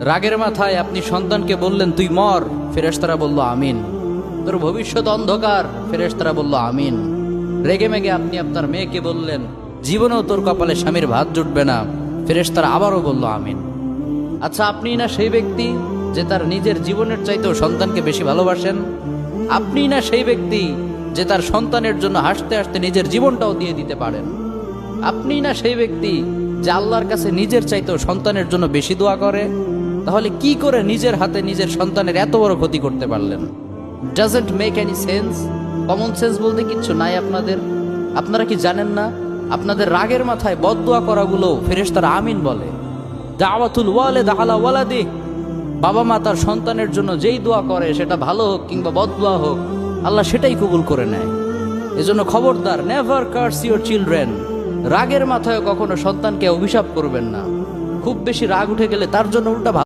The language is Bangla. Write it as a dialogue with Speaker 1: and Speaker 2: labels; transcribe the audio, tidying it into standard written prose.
Speaker 1: রাগের মাথায় আপনি সন্তানকে বললেন তুই মর, ফেরেশতারা বলল আমিন। তোর ভবিষ্যৎ অন্ধকার, ফেরেশতারা বলল আমিন। রেগে মেগে আপনি আপনার মেয়েকে বললেন জীবনেও তোর কপালে স্বামীর ভাত জুটবে না, ফেরেশতারা আবারও বলল আমিন। আচ্ছা, আপনি না সেই ব্যক্তি যে তার নিজের জীবনের চাইতেও সন্তানকে বেশি ভালোবাসেন? আপনি না সেই ব্যক্তি যে তার সন্তানের জন্য হাসতে হাসতে নিজের জীবনটাও দিয়ে দিতে পারেন? আপনি না সেই ব্যক্তি যে আল্লাহর কাছে নিজের চাইতেও সন্তানের জন্য বেশি দোয়া করে? তাহলে কি করে নিজের হাতে নিজের সন্তানের এত বড় ক্ষতি করতে পারলেন? Doesn't make any sense. Common sense বলতে কিচ্ছু নাই আপনাদের। আপনারা কি জানেন না আপনাদের রাগের মাথায় বদদোয়া করাগুলো ফেরেশতারা আমিন বলে? দাওয়াতুল ওয়ালিদ আলা ওয়ালাদি, বাবা মা তার সন্তানের জন্য যেই দোয়া করে সেটা ভালো হোক কিংবা বদদোয়া হোক, আল্লাহ সেটাই কবুল করে নেয়। এজন্য খবরদার, নেভার কার্স ইউর চিলড্রেন। রাগের মাথায় কখনো সন্তানকে অভিশাপ করবেন না। খুব বেশি রাগ উঠে গেলে তার জন্য উল্টা